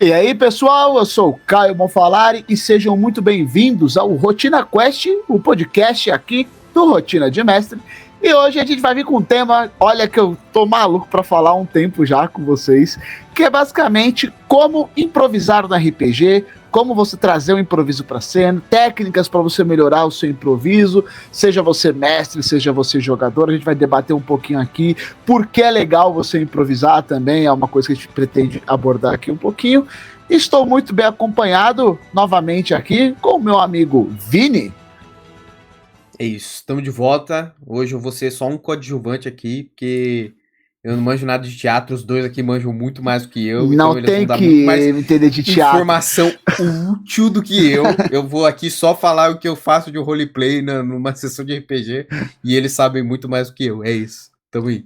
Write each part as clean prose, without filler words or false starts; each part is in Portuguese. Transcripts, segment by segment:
E aí, pessoal, eu sou o Caio Monfalari e sejam muito bem-vindos ao Rotina Quest, o podcast aqui do Rotina de Mestre. E hoje a gente vai vir com um tema, olha que eu tô maluco pra falar há um tempo já com vocês, que é basicamente como improvisar no RPG, como você trazer o improviso pra cena, técnicas para você melhorar o seu improviso, seja você mestre, seja você jogador, a gente vai debater um pouquinho aqui, porque é legal você improvisar também, é uma coisa que a gente pretende abordar aqui um pouquinho. Estou muito bem acompanhado, novamente aqui, com o meu amigo Vini. É isso, estamos de volta. Hoje eu vou ser só um coadjuvante aqui, porque eu não manjo nada de teatro, os dois aqui manjam muito mais do que eu, então Não eles vão tem dar muito mais que entender de teatro. informação útil do que eu. Eu vou aqui só falar o que eu faço de roleplay numa sessão de RPG, e eles sabem muito mais do que eu. É isso, tamo aí.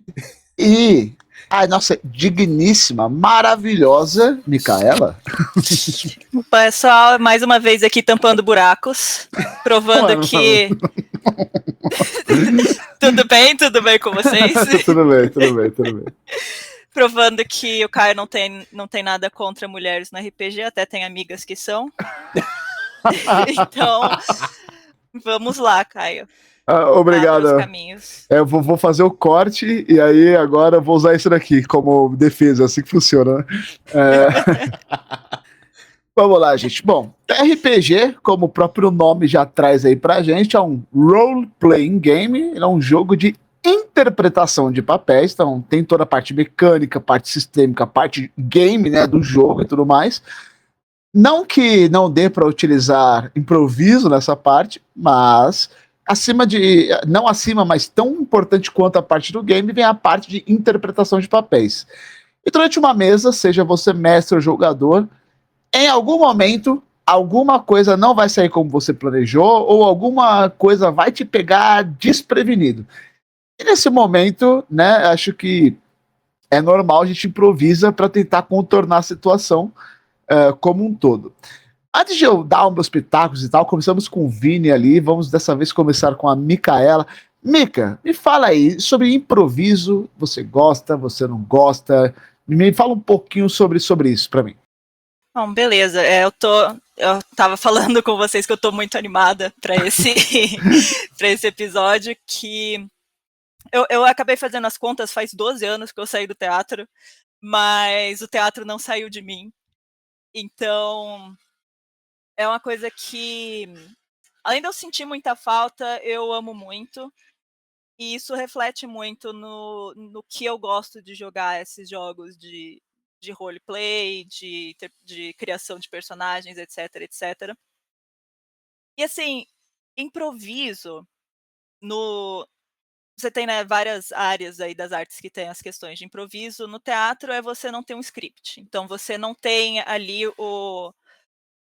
E a nossa digníssima, maravilhosa Micaela. Pessoal, mais uma vez aqui tampando buracos, provando que... Tudo bem com vocês? Tudo bem. Provando que o Caio não tem nada contra mulheres no RPG, até tem amigas que são. Então, vamos lá, Caio. Obrigado. Eu vou fazer o corte e aí agora eu vou usar isso daqui como defesa, assim que funciona. Vamos lá, gente. Bom, RPG, como o próprio nome já traz aí pra gente, é um role-playing game, é um jogo de interpretação de papéis, então tem toda a parte mecânica, parte sistêmica, parte game, né, do jogo e tudo mais. Não que não dê para utilizar improviso nessa parte, mas não acima, mas tão importante quanto a parte do game, vem a parte de interpretação de papéis. E durante uma mesa, seja você mestre ou jogador, em algum momento, alguma coisa não vai sair como você planejou, ou alguma coisa vai te pegar desprevenido. E nesse momento, né, acho que é normal, a gente improvisa para tentar contornar a situação como um todo. Antes de eu dar meus pitacos e tal, começamos com o Vini ali, vamos dessa vez começar com a Micaela. Mica, me fala aí sobre improviso, você gosta, você não gosta? Me fala um pouquinho sobre isso para mim. Bom, beleza. Eu tava falando com vocês que eu tô muito animada para esse episódio, que eu acabei fazendo as contas, faz 12 anos que eu saí do teatro, mas o teatro não saiu de mim. Então, é uma coisa que, além de eu sentir muita falta, eu amo muito. E isso reflete muito no que eu gosto de jogar esses jogos de roleplay, de criação de personagens, etc, etc. E assim, improviso você tem, né, várias áreas aí das artes que tem as questões de improviso. No teatro é você não ter um script. Então você não tem ali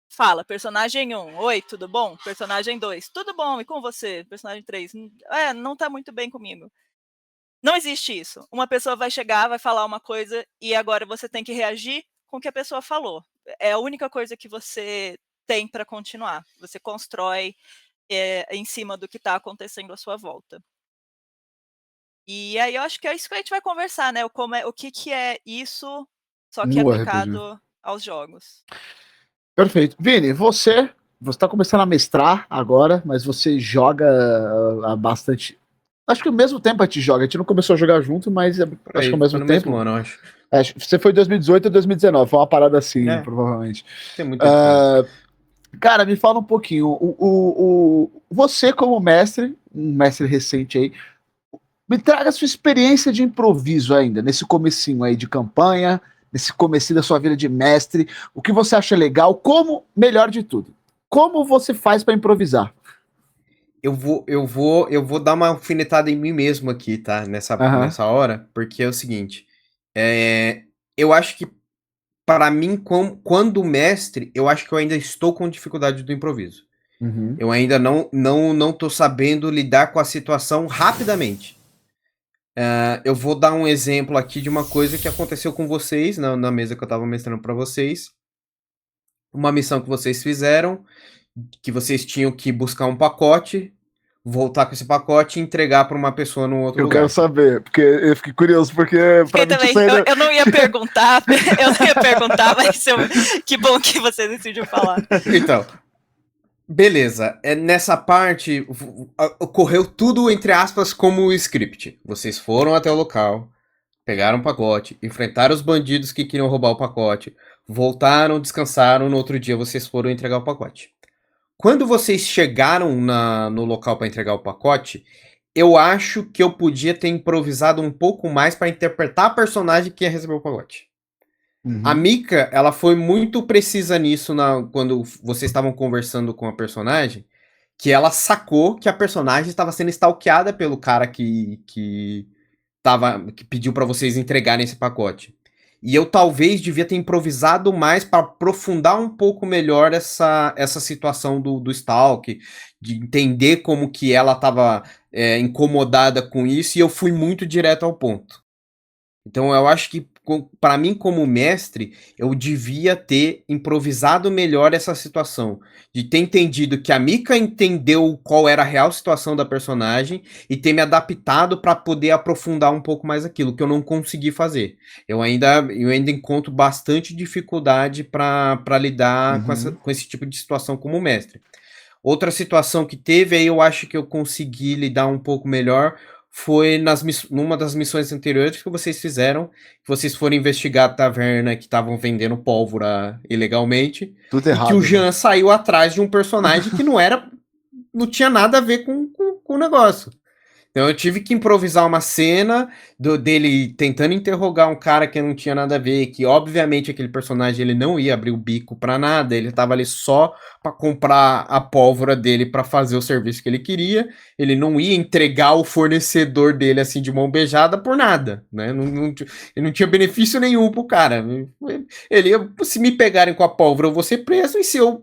fala, personagem 1, oi, tudo bom? Personagem 2, tudo bom, e com você? Personagem 3, não tá muito bem comigo. Não existe isso. Uma pessoa vai chegar, vai falar uma coisa e agora você tem que reagir com o que a pessoa falou. É a única coisa que você tem para continuar. Você constrói em cima do que está acontecendo à sua volta. E aí eu acho que é isso que a gente vai conversar, né? O que é isso, só que aplicado aos jogos. Perfeito. Vini, você está começando a mestrar agora, mas você joga há bastante. Acho que ao mesmo tempo a gente joga. A gente não começou a jogar junto, mas acho que ao mesmo tempo. Mesmo ano, acho. Você foi 2018 ou 2019, foi uma parada assim, provavelmente. Tem muita diferença. Cara, me fala um pouquinho. Você, como mestre, um mestre recente aí, me traga a sua experiência de improviso ainda, nesse comecinho aí de campanha, nesse comecinho da sua vida de mestre. O que você acha legal? Como, melhor de tudo, como você faz para improvisar? Eu vou dar uma alfinetada em mim mesmo aqui, tá? Nessa hora, porque é o seguinte. Eu acho que, para mim, quando mestre, eu acho que eu ainda estou com dificuldade do improviso. Uhum. Eu ainda não tô sabendo lidar com a situação rapidamente. Eu vou dar um exemplo aqui de uma coisa que aconteceu com vocês, na mesa que eu tava mestrando para vocês. Uma missão que vocês fizeram, que vocês tinham que buscar um pacote. voltar com esse pacote e entregar para uma pessoa num outro Eu lugar. quero saber, porque eu fiquei curioso, porque pra mim também, eu não ia perguntar, mas que bom que você decidiu falar. Então, beleza. Nessa parte, ocorreu tudo, entre aspas, como o script. Vocês foram até o local, pegaram o pacote, enfrentaram os bandidos que queriam roubar o pacote, voltaram, descansaram, no outro dia vocês foram entregar o pacote. Quando vocês chegaram no local para entregar o pacote, eu acho que eu podia ter improvisado um pouco mais para interpretar a personagem que ia receber o pacote. A Mika, ela foi muito precisa nisso quando vocês estavam conversando com a personagem, que ela sacou que a personagem estava sendo stalkeada pelo cara que pediu para vocês entregarem esse pacote. E eu talvez devia ter improvisado mais para aprofundar um pouco melhor essa situação do Stalk, de entender como que ela estava incomodada com isso, e eu fui muito direto ao ponto. Então eu acho que, para mim, como mestre, eu devia ter improvisado melhor essa situação. De ter entendido que a Mika entendeu qual era a real situação da personagem e ter me adaptado para poder aprofundar um pouco mais aquilo, que eu não consegui fazer. Eu ainda encontro bastante dificuldade para lidar com esse tipo de situação como mestre. Outra situação que teve, aí eu acho que eu consegui lidar um pouco melhor, foi numa das missões anteriores que vocês fizeram, que vocês foram investigar a taverna que estavam vendendo pólvora ilegalmente. Tudo errado. E que o Jean saiu atrás de um personagem que não tinha nada a ver com o negócio. Então eu tive que improvisar uma cena dele tentando interrogar um cara que não tinha nada a ver, que obviamente aquele personagem ele não ia abrir o bico pra nada, ele tava ali só pra comprar a pólvora dele pra fazer o serviço que ele queria, ele não ia entregar o fornecedor dele assim de mão beijada por nada, né? Ele não tinha benefício nenhum pro cara. Ele ia, se me pegarem com a pólvora eu vou ser preso, e se eu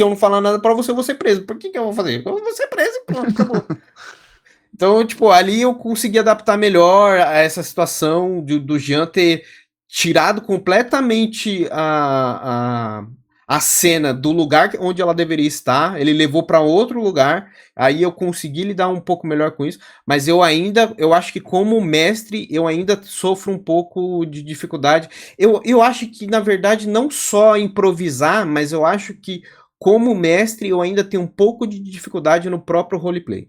não falar nada pra você, eu vou ser preso. Por que eu vou fazer? Eu vou ser preso e pronto, acabou. Então, tipo, ali eu consegui adaptar melhor a essa situação do Jean ter tirado completamente a cena do lugar onde ela deveria estar, ele levou para outro lugar, aí eu consegui lidar um pouco melhor com isso, mas eu acho que como mestre, eu ainda sofro um pouco de dificuldade. Eu acho que, na verdade, não só improvisar, mas eu acho que como mestre, eu ainda tenho um pouco de dificuldade no próprio roleplay.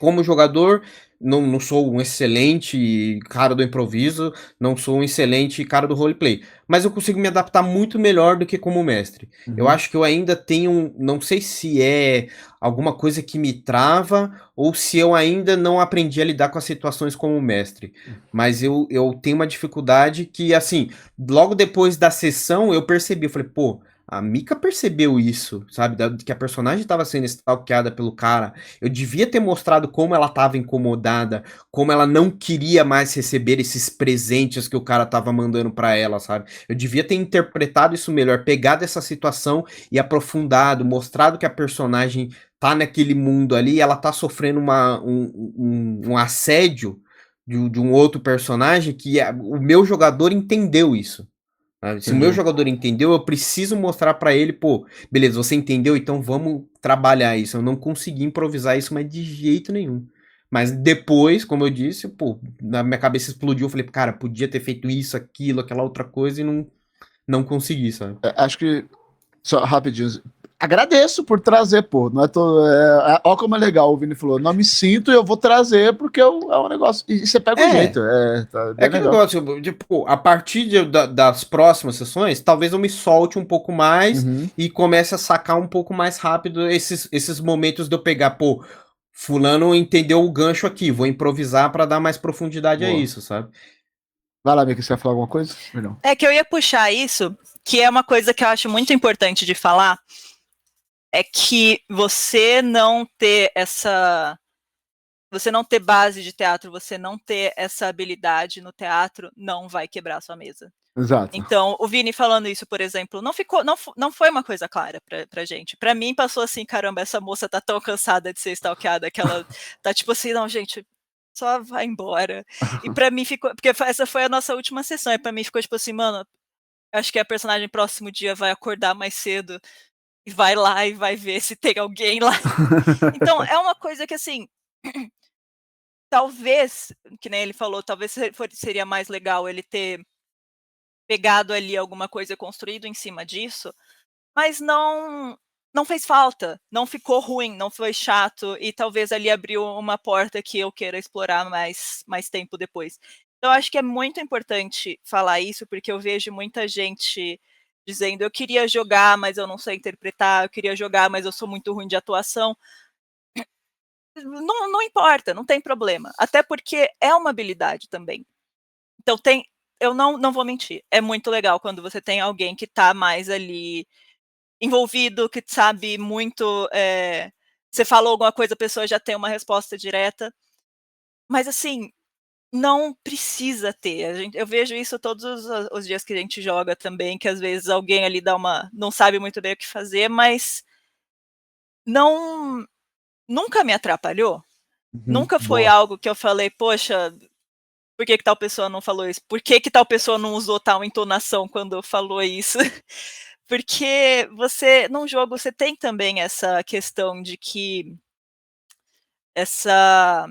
Como jogador, não sou um excelente cara do improviso, não sou um excelente cara do roleplay, mas eu consigo me adaptar muito melhor do que como mestre. Eu acho que eu ainda tenho, não sei se é alguma coisa que me trava ou se eu ainda não aprendi a lidar com as situações como mestre, mas eu tenho uma dificuldade que, assim, logo depois da sessão eu percebi, eu falei, pô, a Mika percebeu isso, sabe? Que a personagem estava sendo stalkeada pelo cara. Eu devia ter mostrado como ela estava incomodada, como ela não queria mais receber esses presentes que o cara estava mandando para ela, sabe? Eu devia ter interpretado isso melhor, pegado essa situação e aprofundado, mostrado que a personagem tá naquele mundo ali, ela tá sofrendo um assédio de um outro personagem que o meu jogador entendeu isso. Se o meu jogador entendeu, eu preciso mostrar pra ele, pô, beleza, você entendeu, então vamos trabalhar isso. Eu não consegui improvisar isso, mas de jeito nenhum. Mas depois, como eu disse, pô, na minha cabeça explodiu, eu falei, cara, podia ter feito isso, aquilo, aquela outra coisa e não consegui, sabe? Acho que, só rapidinho, agradeço por trazer, pô. Não é ó como é legal, o Vini falou. Não me sinto e eu vou trazer porque é um negócio. E você pega o jeito. Tá bem aquele legal. negócio, tipo, a partir das próximas sessões, talvez eu me solte um pouco mais e comece a sacar um pouco mais rápido esses momentos de eu pegar, pô, fulano entendeu o gancho aqui, vou improvisar pra dar mais profundidade a isso, sabe? Vai lá, Mika, você vai falar alguma coisa? Não. É que eu ia puxar isso, que é uma coisa que eu acho muito importante de falar, é que você não ter base de teatro, você não ter essa habilidade no teatro, não vai quebrar a sua mesa. Exato. Então, o Vini falando isso, por exemplo, não foi uma coisa clara pra gente. Pra mim, passou assim, caramba, essa moça tá tão cansada de ser stalkeada que ela tá tipo assim, não, gente, só vai embora. E pra mim ficou, porque essa foi a nossa última sessão, e pra mim ficou tipo assim, mano, acho que a personagem próximo dia vai acordar mais cedo e vai lá e vai ver se tem alguém lá. Então, é uma coisa que, assim, talvez, que nem ele falou, talvez seria mais legal ele ter pegado ali alguma coisa e construído em cima disso, mas não fez falta, não ficou ruim, não foi chato e talvez ali abriu uma porta que eu queira explorar mais tempo depois. Então acho que é muito importante falar isso, porque eu vejo muita gente dizendo: "Eu queria jogar, mas eu não sei interpretar, eu queria jogar, mas eu sou muito ruim de atuação". Não importa, não tem problema, até porque é uma habilidade também. Então eu não vou mentir, é muito legal quando você tem alguém que tá mais ali envolvido, que sabe muito, você falou alguma coisa, a pessoa já tem uma resposta direta, mas assim, não precisa ter, eu vejo isso todos os dias que a gente joga também, que às vezes alguém ali não sabe muito bem o que fazer, mas não nunca me atrapalhou, nunca foi Boa. algo que eu falei: "Poxa, por que tal pessoa não falou isso? Por que tal pessoa não usou tal entonação quando falou isso?" Porque num jogo você tem também essa questão de que essa,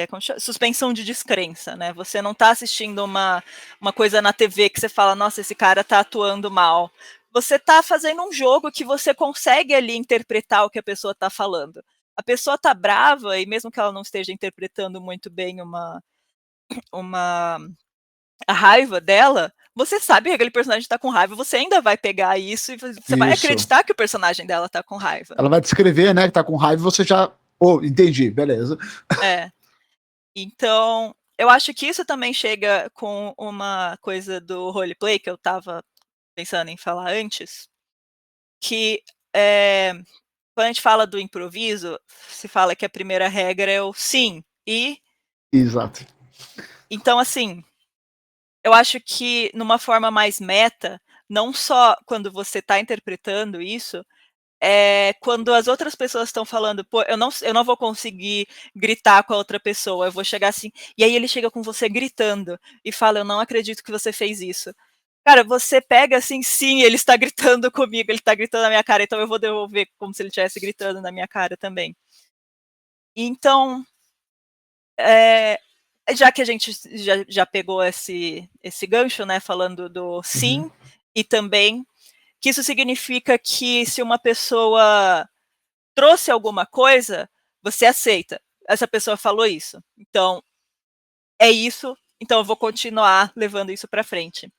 como chama? Suspensão de descrença, né, você não tá assistindo uma coisa na TV que você fala: "Nossa, esse cara tá atuando mal". Você tá fazendo um jogo que você consegue ali interpretar o que a pessoa tá falando. A pessoa tá brava e mesmo que ela não esteja interpretando muito bem uma a raiva dela, você sabe que aquele personagem tá com raiva, você ainda vai pegar isso e você vai Isso. acreditar que o personagem dela tá com raiva. Ela vai descrever, né, que tá com raiva e você já. Oh, entendi, beleza. É. Então, eu acho que isso também chega com uma coisa do roleplay que eu estava pensando em falar antes, que, quando a gente fala do improviso, se fala que a primeira regra é o sim, e Exato. então, assim, eu acho que numa forma mais meta, não só quando você está interpretando isso, quando as outras pessoas estão falando: "Pô, eu não vou conseguir gritar com a outra pessoa, eu vou chegar assim", e aí ele chega com você gritando e fala: "Eu não acredito que você fez isso". Cara, você pega assim: "Sim, ele está gritando comigo, ele está gritando na minha cara, então eu vou devolver como se ele estivesse gritando na minha cara também". Então, eh, já que a gente já pegou esse gancho, né, falando do Uhum. sim, e também que isso significa que se uma pessoa trouxe alguma coisa, você aceita. Essa pessoa falou isso, então é isso, então eu vou continuar levando isso para frente.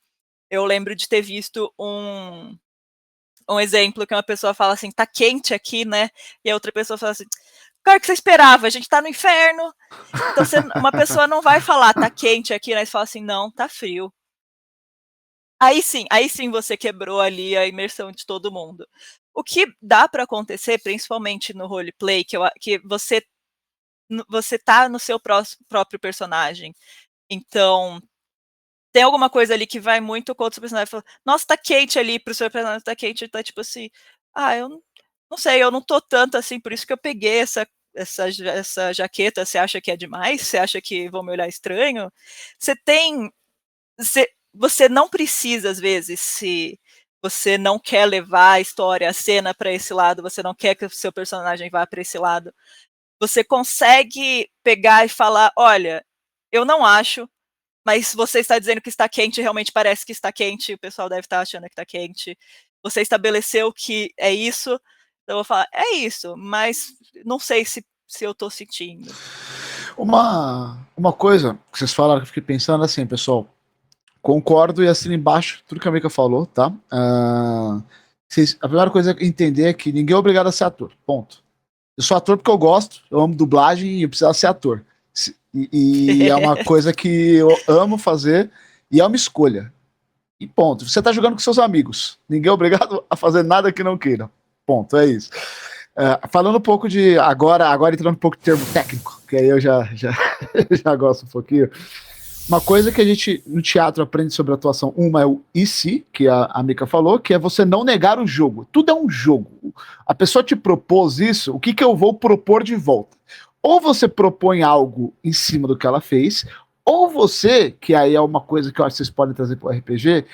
Eu lembro de ter visto um exemplo que uma pessoa fala assim: "Tá quente aqui, né", e a outra pessoa fala assim: "Claro que você esperava, a gente tá no inferno". Então uma pessoa não vai falar: "Tá quente aqui", né, você fala assim: "Não, tá frio". Aí sim você quebrou ali a imersão de todo mundo. O que dá para acontecer, principalmente no roleplay, que você tá no seu próprio personagem. Então, tem alguma coisa ali que vai muito contra o seu personagem, fala: "Nossa, tá quente ali", para o seu personagem tá quente, tá tipo assim: "Ah, eu não sei, eu não tô tanto assim, por isso que eu peguei essa jaqueta, você acha que é demais? Você acha que vão me olhar estranho?". Você tem você não precisa, às vezes, se você não quer levar a história, a cena para esse lado, você não quer que o seu personagem vá para esse lado, você consegue pegar e falar: "Olha, eu não acho, mas você está dizendo que está quente, realmente parece que está quente, o pessoal deve estar achando que está quente. Você estabeleceu que é isso, então eu vou falar: "É isso, mas não sei se eu estou sentindo". Uma coisa que vocês falaram que eu fiquei pensando assim, pessoal. Concordo e assino embaixo tudo que a Mika falou, tá? A primeira coisa é entender é que ninguém é obrigado a ser ator. Ponto. Eu sou ator porque eu gosto, eu amo dublagem e eu precisava ser ator. E é uma coisa que eu amo fazer e é uma escolha. E ponto. Você tá jogando com seus amigos. Ninguém é obrigado a fazer nada que não queira. Ponto, é isso. Falando um pouco de. Agora entrando um pouco de termo técnico, que aí eu já gosto um pouquinho. Uma coisa que a gente no teatro aprende sobre atuação, uma é o e se, que a Mika falou, que é você não negar o jogo. Tudo é um jogo. A pessoa te propôs isso, o que eu vou propor de volta? Ou você propõe algo em cima do que ela fez, ou você, que aí é uma coisa que eu acho que vocês podem trazer para o RPG,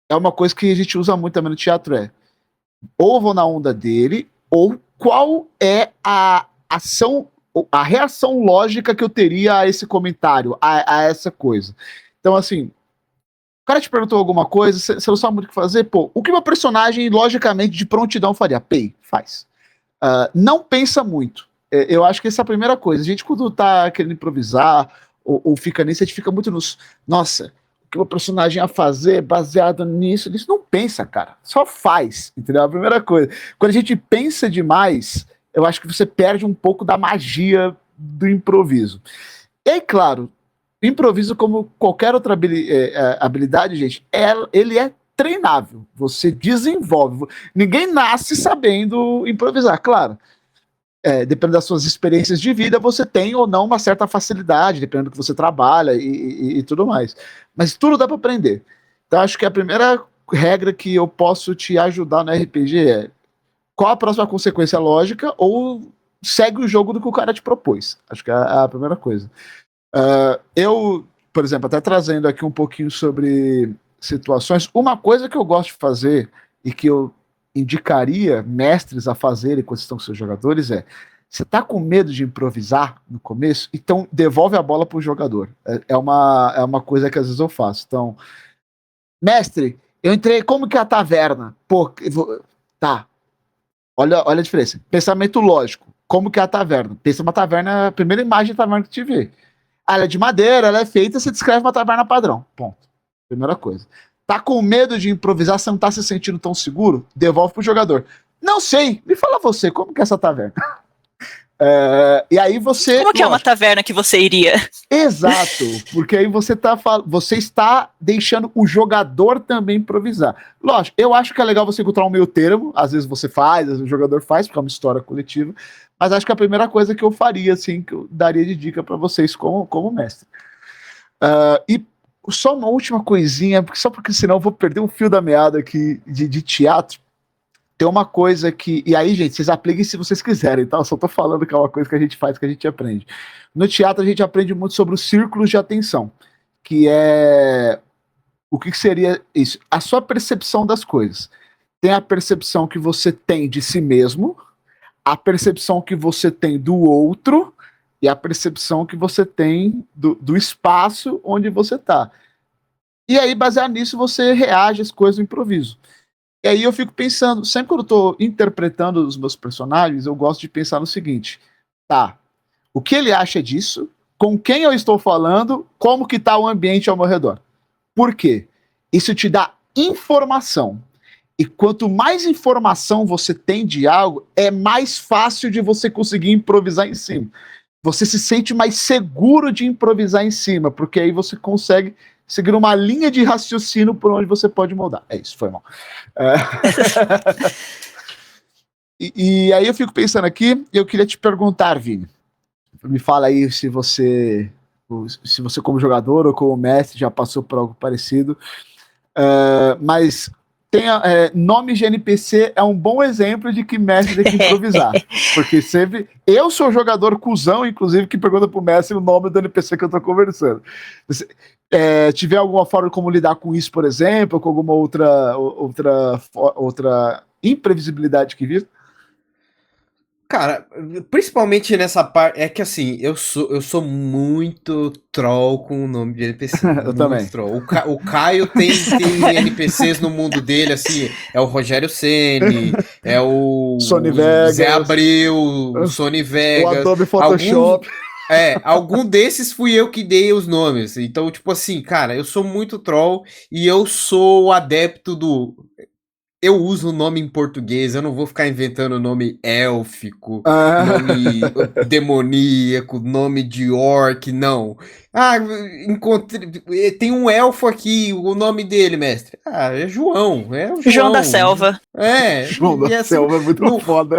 é uma coisa que a gente usa muito também no teatro, ou vou na onda dele, ou qual é a ação, a reação lógica que eu teria a esse comentário, a essa coisa. Então, assim, o cara te perguntou alguma coisa, você não sabe muito o que fazer, pô, o que meu personagem, logicamente, de prontidão faria? Pay, faz. Não pensa muito. Eu acho que essa é a primeira coisa. A gente, quando tá querendo improvisar, ou fica nisso, a gente fica muito nos. Nossa, o que o personagem ia fazer baseado nisso? Isso não pensa, cara. Só faz, entendeu? A primeira coisa. Quando a gente pensa demais, eu acho que você perde um pouco da magia do improviso. E aí, claro, improviso, como qualquer outra habilidade, gente, ele é treinável. Você desenvolve. Ninguém nasce sabendo improvisar, claro. Dependendo das suas experiências de vida, você tem ou não uma certa facilidade, dependendo do que você trabalha e tudo mais. Mas tudo dá para aprender. Então, acho que a primeira regra que eu posso te ajudar no RPG é qual a próxima consequência lógica ou segue o jogo do que o cara te propôs. Acho que é a primeira coisa. Eu, por exemplo, até trazendo aqui um pouquinho sobre situações, uma coisa que eu gosto de fazer e que eu indicaria mestres a fazerem quando estão com seus jogadores você tá com medo de improvisar no começo? Então devolve a bola pro jogador. É uma coisa que às vezes eu faço. Então, mestre, eu entrei, como que é a taverna? Pô, tá. Olha a diferença. Pensamento lógico. Como que é a taverna? Pensa uma taverna, a primeira imagem da taverna que te vê. Ela é de madeira, ela é feita, você descreve uma taverna padrão. Ponto. Primeira coisa. Tá com medo de improvisar, você não tá se sentindo tão seguro? Devolve pro jogador. Não sei, me fala você, como que é essa taverna? E aí você... Como que é uma taverna que você iria? Exato, porque aí você está deixando o jogador também improvisar. Lógico, eu acho que é legal você encontrar um meio termo, às vezes você faz, às vezes o jogador faz, porque é uma história coletiva, mas acho que a primeira coisa que eu faria, assim, que eu daria de dica para vocês como mestre. E só uma última coisinha, só porque senão eu vou perder um fio da meada aqui de teatro. Tem uma coisa que... E aí, gente, vocês apliquem se vocês quiserem, tá? Eu só tô falando que é uma coisa que a gente faz, que a gente aprende. No teatro, a gente aprende muito sobre os círculos de atenção, que é... O que seria isso? A sua percepção das coisas. Tem a percepção que você tem de si mesmo, a percepção que você tem do outro e a percepção que você tem do espaço onde você tá. E aí, baseado nisso, você reage às coisas do improviso. E aí eu fico pensando, sempre quando eu tô interpretando os meus personagens, eu gosto de pensar no seguinte, tá, o que ele acha disso, com quem eu estou falando, como que tá o ambiente ao meu redor. Por quê? Isso te dá informação. E quanto mais informação você tem de algo, é mais fácil de você conseguir improvisar em cima. Você se sente mais seguro de improvisar em cima, porque aí você consegue seguir uma linha de raciocínio por onde você pode moldar. É isso, foi mal. E aí eu fico pensando aqui, eu queria te perguntar, Vini, me fala aí se você como jogador ou como mestre já passou por algo parecido, mas nomes de NPC é um bom exemplo de que mestre tem que improvisar, porque sempre, eu sou o jogador cuzão, inclusive, que pergunta pro mestre o nome do NPC que eu tô conversando. Tiver alguma forma de como lidar com isso, por exemplo, ou com alguma outra imprevisibilidade que vir? Cara, principalmente nessa parte, é que assim, eu sou muito troll com o nome de NPC. Eu também. Troll. O Caio tem NPCs no mundo dele, assim, é o Rogério Ceni, é o Sony Vegas, Zé Abreu, o Sony Vegas. O Adobe Photoshop. Algum desses fui eu que dei os nomes. Então, tipo assim, cara, eu sou muito troll e eu sou adepto do... Eu uso o nome em português, eu não vou ficar inventando nome élfico, nome demoníaco, nome de orc, não. Encontrei. Tem um elfo aqui, o nome dele, mestre. É João. É o João da Selva. João da Selva é muito foda.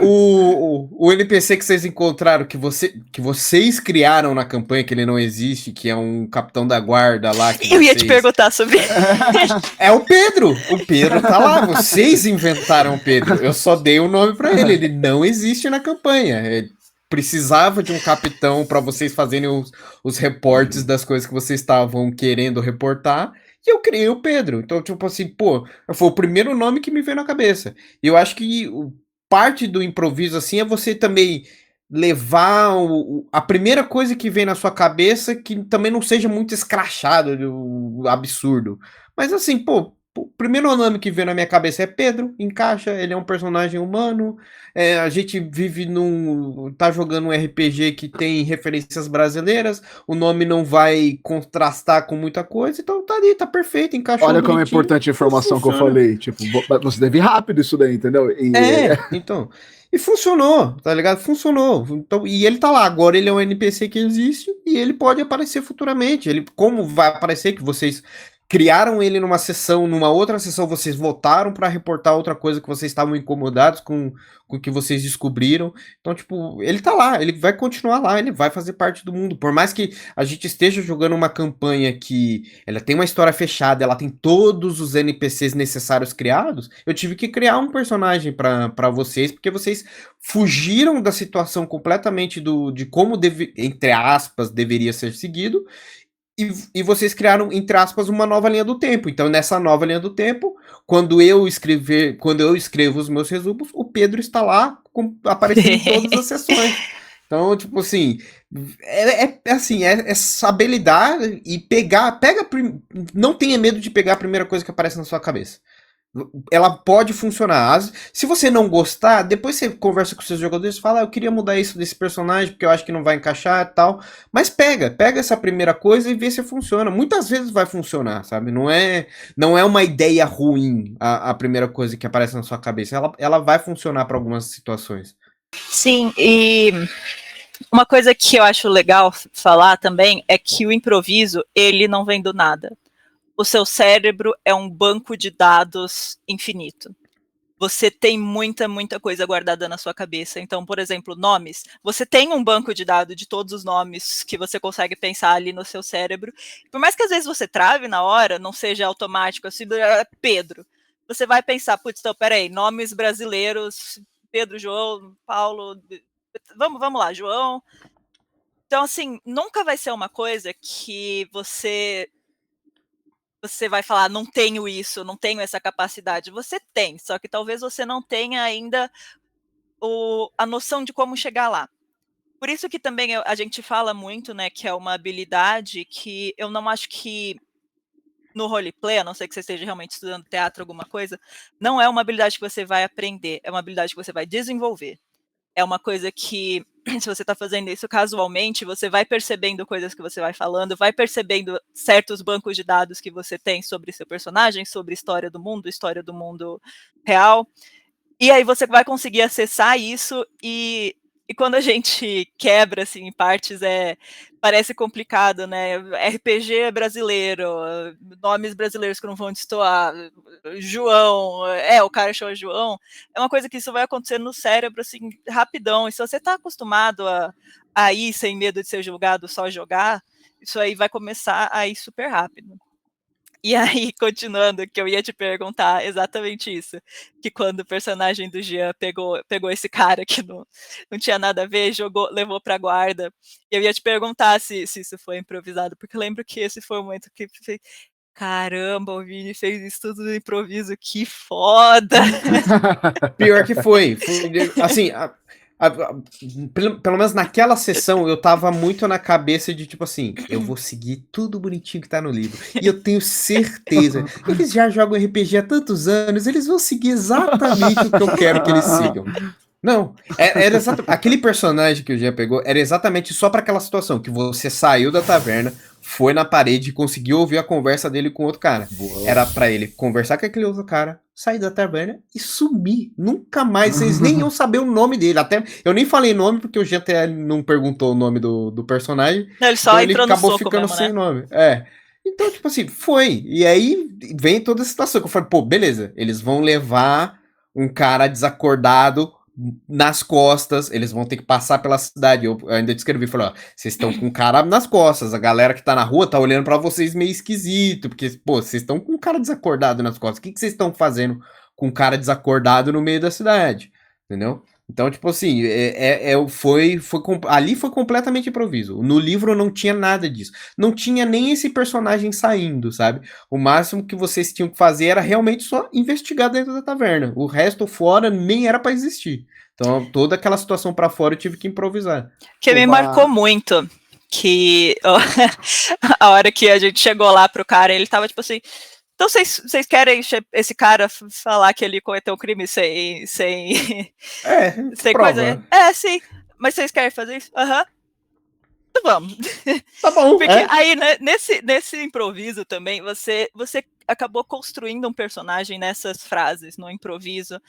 O NPC que vocês encontraram, que vocês criaram na campanha, que ele não existe, que é um capitão da guarda lá. Eu ia te perguntar sobre ele. É o Pedro. O Pedro tá lá. Vocês inventaram o Pedro. Eu só dei o nome pra ele. Ele não existe na campanha. Ele precisava de um capitão para vocês fazerem os reportes das coisas que vocês estavam querendo reportar. e eu criei o Pedro. Então, tipo assim, pô, foi o primeiro nome que me veio na cabeça. E eu acho que parte do improviso, assim, é você também levar a primeira coisa que vem na sua cabeça que também não seja muito escrachado, absurdo. Mas assim, pô, o primeiro nome que veio na minha cabeça é Pedro, encaixa, ele é um personagem humano, a gente vive tá jogando um RPG que tem referências brasileiras, o nome não vai contrastar com muita coisa, então tá ali, tá perfeito, encaixou. Olha como é importante a informação que eu falei, tipo, você deve ir rápido isso daí, entendeu? Então, e funcionou, tá ligado? Funcionou. Então, e ele tá lá, agora ele é um NPC que existe e ele pode aparecer futuramente. Ele, como vai aparecer que vocês criaram ele numa sessão, numa outra sessão vocês votaram para reportar outra coisa que vocês estavam incomodados com o que vocês descobriram. Então, tipo, ele tá lá, ele vai continuar lá, ele vai fazer parte do mundo. Por mais que a gente esteja jogando uma campanha que ela tem uma história fechada, ela tem todos os NPCs necessários criados, eu tive que criar um personagem para vocês, porque vocês fugiram da situação completamente de como, entre aspas, deveria ser seguido, e vocês criaram, entre aspas, uma nova linha do tempo. Então, nessa nova linha do tempo, quando eu escrevo os meus resumos, o Pedro está lá aparecendo em todas as sessões. Então, tipo assim, saber lidar e não tenha medo de pegar a primeira coisa que aparece na sua cabeça. Ela pode funcionar. Se você não gostar, depois você conversa com seus jogadores e fala, eu queria mudar isso desse personagem porque eu acho que não vai encaixar e tal. Mas pega essa primeira coisa e vê se funciona. Muitas vezes vai funcionar, sabe? Não é uma ideia ruim a primeira coisa que aparece na sua cabeça. Ela vai funcionar para algumas situações. Sim, e uma coisa que eu acho legal falar também é que o improviso, ele não vem do nada. O seu cérebro é um banco de dados infinito. Você tem muita coisa guardada na sua cabeça. Então, por exemplo, nomes. Você tem um banco de dados de todos os nomes que você consegue pensar ali no seu cérebro. Por mais que às vezes você trave na hora, não seja automático, assim, Pedro. Você vai pensar, putz, então, peraí, nomes brasileiros, Pedro, João, Paulo, vamos lá, João. Então, assim, nunca vai ser uma coisa que você vai falar, não tenho isso, não tenho essa capacidade. Você tem, só que talvez você não tenha ainda a noção de como chegar lá. Por isso que também a gente fala muito, né, que é uma habilidade que eu não acho que no roleplay, a não ser que você esteja realmente estudando teatro, alguma coisa, não é uma habilidade que você vai aprender, é uma habilidade que você vai desenvolver. É uma coisa que, se você está fazendo isso casualmente, você vai percebendo coisas que você vai falando, vai percebendo certos bancos de dados que você tem sobre seu personagem, sobre história do mundo real, e aí você vai conseguir acessar isso, e quando a gente quebra, assim, em partes, parece complicado, né? RPG brasileiro, nomes brasileiros que não vão destoar, João, o cara chama João, é uma coisa que isso vai acontecer no cérebro, assim, rapidão, e se você tá acostumado a ir sem medo de ser julgado, só jogar, isso aí vai começar a ir super rápido. E aí, continuando, que eu ia te perguntar exatamente isso, que quando o personagem do Jean pegou esse cara que não tinha nada a ver, levou pra guarda, e eu ia te perguntar se isso foi improvisado, porque eu lembro que esse foi o momento que caramba, o Vini fez isso tudo no improviso, que foda! Pior que foi assim, pelo menos naquela sessão, eu tava muito na cabeça de tipo assim, eu vou seguir tudo bonitinho que tá no livro. E eu tenho certeza, eles já jogam RPG há tantos anos, eles vão seguir exatamente o que eu quero que eles sigam. Não, era exatamente. Aquele personagem que o Jean pegou era exatamente só para aquela situação, que você saiu da taverna, foi na parede e conseguiu ouvir a conversa dele com outro cara. Boa. Era para ele conversar com aquele outro cara, sair da taverna e sumir. Nunca mais, vocês nem iam saber o nome dele. Até eu nem falei nome, porque o Jean até não perguntou o nome do personagem. Não, ele só então entrou ele acabou no soco ficando mesmo, sem né? nome. Então, tipo assim, foi. E aí vem toda a situação que eu falei, pô, beleza, eles vão levar um cara desacordado nas costas, eles vão ter que passar pela cidade. Eu ainda descrevi, falei, ó, vocês estão com o cara nas costas, a galera que tá na rua tá olhando para vocês meio esquisito, porque, pô, vocês estão com um cara desacordado nas costas, o que vocês estão fazendo com um cara desacordado no meio da cidade? Entendeu? Então, tipo assim, ali foi completamente improviso. No livro não tinha nada disso. Não tinha nem esse personagem saindo, sabe? O máximo que vocês tinham que fazer era realmente só investigar dentro da taverna. O resto fora nem era pra existir. Então, toda aquela situação pra fora eu tive que improvisar. Que me marcou muito, que a hora que a gente chegou lá pro cara, ele tava tipo assim, então vocês querem esse cara falar que ele cometeu um crime sem sem prova. coisa? Sim. Mas vocês querem fazer isso? Aham. Então vamos. Tá bom. Porque aí, né, nesse improviso também, você acabou construindo um personagem nessas frases, no improviso,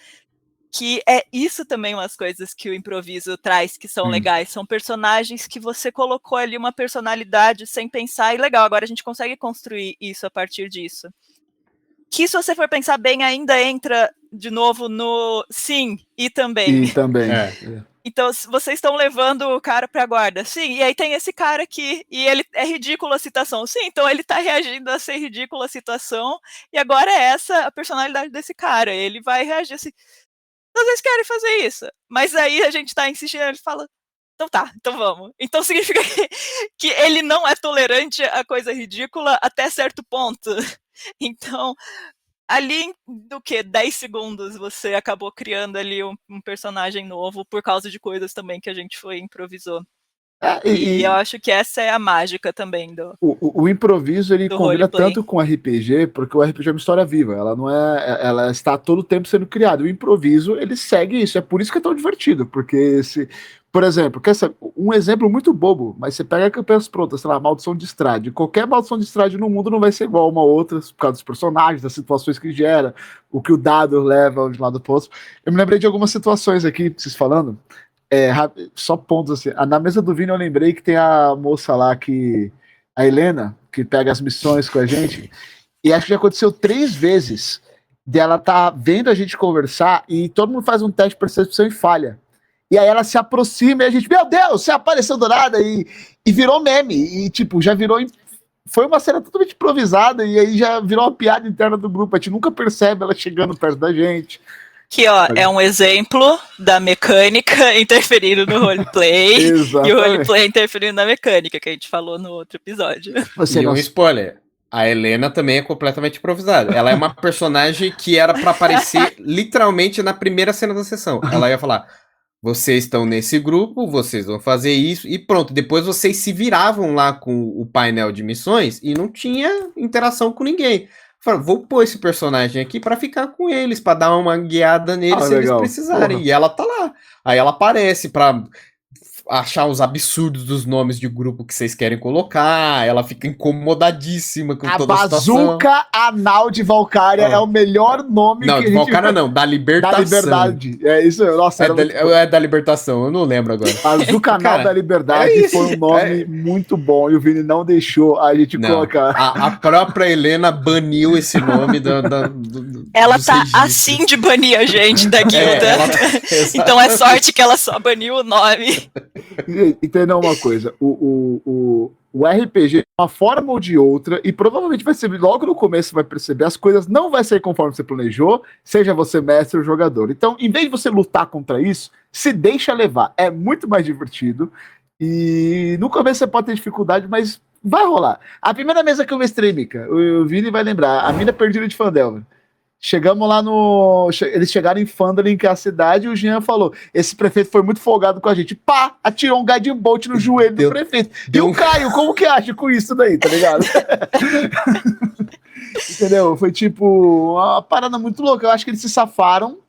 que isso também umas coisas que o improviso traz que são legais. São personagens que você colocou ali uma personalidade sem pensar, e legal, agora a gente consegue construir isso a partir disso. Que se você for pensar bem, ainda entra de novo no sim e também. E também. Então, vocês estão levando o cara pra guarda. Sim, e aí tem esse cara aqui, e ele é ridícula a situação. Sim, então ele tá reagindo a ser ridícula a situação, e agora é essa a personalidade desse cara. Ele vai reagir assim, vocês querem fazer isso? Mas aí a gente tá insistindo, ele fala, então tá, então vamos. Então significa que ele não é tolerante a coisa ridícula até certo ponto. Então, ali do que 10 segundos você acabou criando ali um personagem novo por causa de coisas também que a gente improvisou. E eu acho que essa é a mágica também do o improviso, ele combina roleplay. tanto com o RPG, porque o RPG é uma história viva, ela está todo o tempo sendo criada. O improviso, ele segue isso, é por isso que é tão divertido, porque por exemplo, um exemplo muito bobo, mas você pega campanhas prontas, sei lá, Maldição de Estrade. Qualquer Maldição de Estrade no mundo não vai ser igual a uma outra, por causa dos personagens, das situações que gera, o que o dado leva de lado oposto. Eu me lembrei de algumas situações aqui, vocês falando, só pontos assim. Na mesa do Vini eu lembrei que tem a moça lá, a Helena, que pega as missões com a gente, e acho que já aconteceu 3 vezes dela tá vendo a gente conversar e todo mundo faz um teste de percepção e falha. E aí ela se aproxima e a gente, meu Deus, você apareceu do nada, e virou meme, e tipo, já virou. Foi uma cena totalmente improvisada, e aí já virou uma piada interna do grupo, a gente nunca percebe ela chegando perto da gente. Que, é um exemplo da mecânica interferindo no roleplay e o roleplay interferindo na mecânica, que a gente falou no outro episódio. Um spoiler. A Helena também é completamente improvisada. Ela é uma personagem que era pra aparecer literalmente na primeira cena da sessão. Ela ia falar, vocês estão nesse grupo, vocês vão fazer isso, e pronto. Depois vocês se viravam lá com o painel de missões e não tinha interação com ninguém. Fala, vou pôr esse personagem aqui pra ficar com eles, pra dar uma guiada neles se legal. Eles precisarem. Porra. E ela tá lá. Aí ela aparece pra achar os absurdos dos nomes de grupo que vocês querem colocar. Ela fica incomodadíssima com toda a situação. A Bazuca Anal de Valkyria é o melhor nome não, que a gente... Não, de Valkyria não, da Libertação. Da Liberdade. É isso, nossa. É da Libertação, eu não lembro agora. Bazuca Anal da Liberdade foi um nome muito bom e o Vini não deixou a gente colocar. A própria Helena baniu esse nome ela tá registros. Assim de banir a gente da guilda. Então é sorte que ela só baniu o nome. Entendeu uma coisa? O RPG, de uma forma ou de outra, e provavelmente vai ser logo no começo, você vai perceber, as coisas não vai sair conforme você planejou, seja você mestre ou jogador. Então, em vez de você lutar contra isso, se deixa levar. É muito mais divertido. E no começo você pode ter dificuldade, mas vai rolar. A primeira mesa que eu mestrei, Mika, o Vini vai lembrar, a mina perdida de Fandelver. Chegamos lá eles chegaram em Phandalin, que é a cidade, e o Jean falou, esse prefeito foi muito folgado com a gente. Pá! Atirou um guiding bolt no joelho do prefeito. E o Caio, como que acha com isso daí, tá ligado? Entendeu? Foi tipo uma parada muito louca. Eu acho que eles se safaram,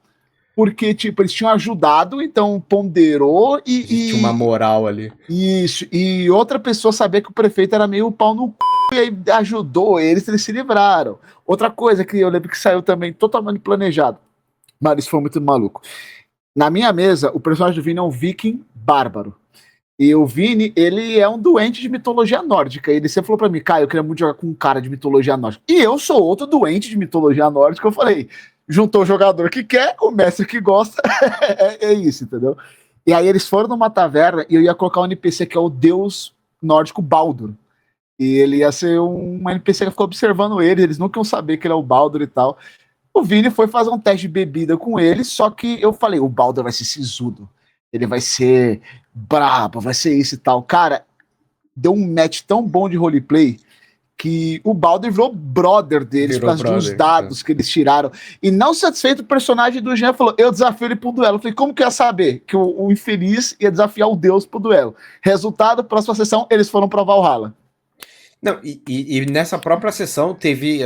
porque tipo, eles tinham ajudado, então ponderou e tinha uma moral ali. Isso. E outra pessoa sabia que o prefeito era meio pau no c... e aí ajudou eles se livraram. Outra coisa que eu lembro que saiu também totalmente planejado, mas isso foi muito maluco. Na minha mesa, o personagem do Vini é um viking bárbaro. E o Vini, ele é um doente de mitologia nórdica. Ele sempre falou pra mim, Caio, eu queria muito jogar com um cara de mitologia nórdica. E eu sou outro doente de mitologia nórdica. Eu falei, juntou o jogador que quer, o mestre que gosta. é isso, entendeu? E aí eles foram numa taverna e eu ia colocar um NPC que é o deus nórdico Baldur. E ele ia ser um NPC que ficou observando eles nunca iam saber que ele é o Baldur e tal. O Vini foi fazer um teste de bebida com ele, só que eu falei, o Baldur vai ser sisudo, ele vai ser brabo, vai ser isso e tal. Cara, deu um match tão bom de roleplay que o Baldur virou brother deles por causa dos dados que eles tiraram. E não satisfeito, o personagem do Jean falou, eu desafio ele pro duelo. Eu falei, como que ia saber que o infeliz ia desafiar o Deus pro duelo? Resultado, próxima sessão, eles foram pra Valhalla. Não, e nessa própria sessão teve,